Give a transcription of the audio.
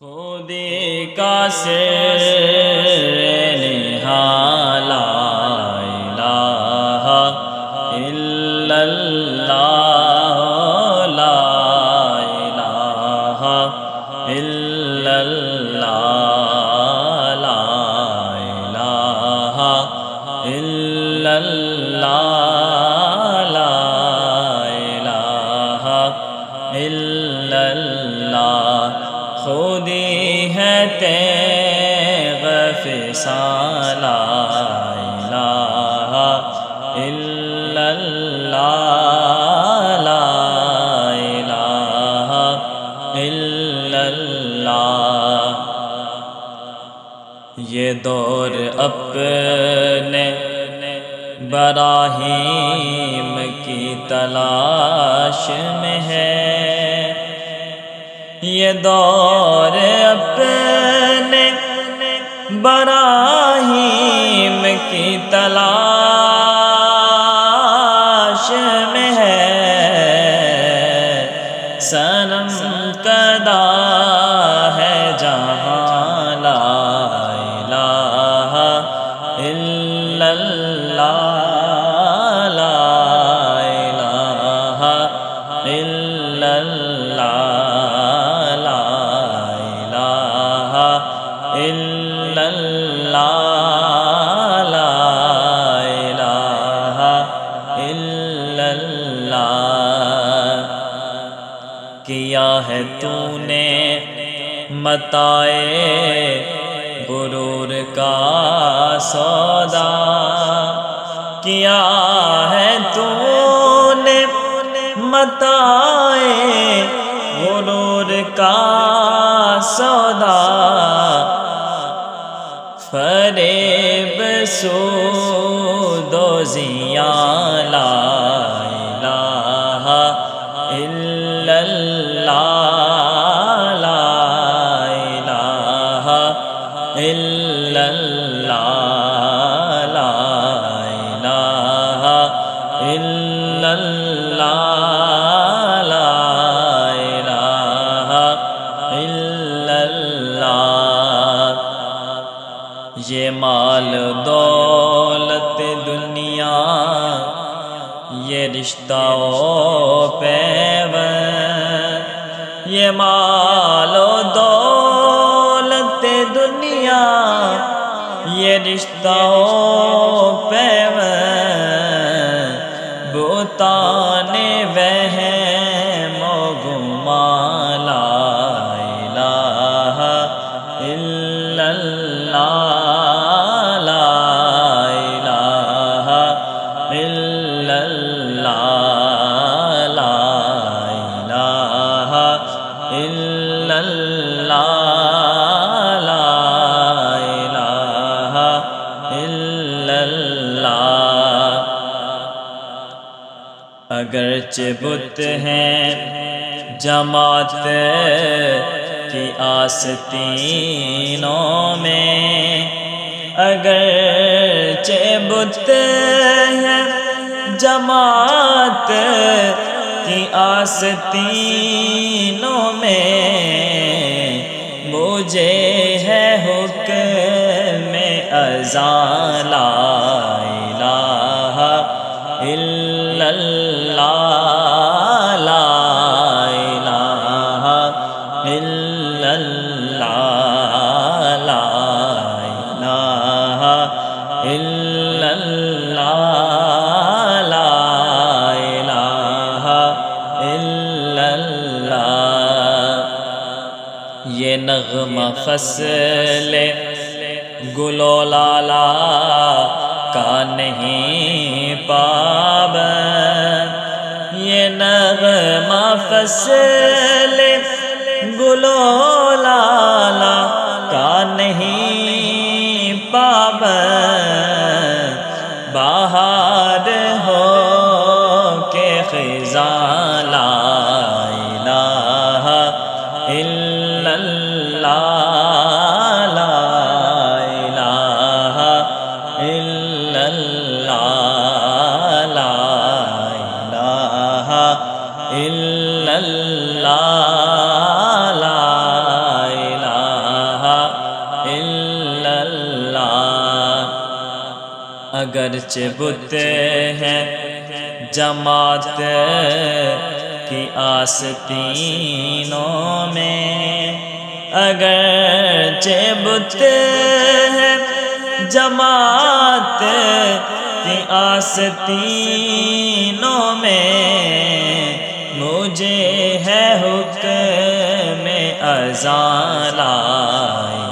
خودی کا سر نہا لا الہ الا اللہ لا الہ الا اللہ لا الہ الا اللہ لا الہ الا اللہ خودی ہے تیغ فسان لا الہ الا اللہ لا الہ الا اللہ یہ دور اپنے براہیم کی تلاش میں ہے، یہ دور اپنے براہیم کی تلاش میں ہے، صنم کدا ہے جہاں لا الہ الا اللہ لا الہ الا اللہ الا اللہ لا الہ الا اللہ کیا ہے تو نے متاع غرور کا سودا، کیا ہے تو نے متاع غرور کا سودا، فریب سود و زیاں لا الہ الا اللہ لا الہ الا اللہ لا الہ الا اللہ لا الہ الا اللہ یہ مال دولت دنیا یہ رشتہ و پیوند، یہ مال و دولت دنیا یہ رشتہ و پیوند، بہتان وہم و گمان لا الہ الا اللہ لا الہ الا اللہ لا الہ الا اللہ لا الہ الا اللہ اگرچہ بت ہیں جماعت کی آستینوں میں، اگرچہ بت ہیں جماعت کی آستینوں میں، مجھے ہے حکم اذان لا الہ الا اللہ لا الہ الا اللہ لا الہ الا اللہ لا الہ الا اللہ یہ نغمہ فصل گل و لالا کا نہیں پابند، یہ نغمہ فصل گل و لالا کا نہیں پابند، بہار ہو کے خزاں لا الہ الا اللہ لا الہ الا اللہ لا الہ الا اللہ لا الہ اگرچہ بت ہے جماعت کی آستینوں میں، اگرچہ بت ہے جماعت کی آستینوں میں، مجھے ہے حکم اذان لا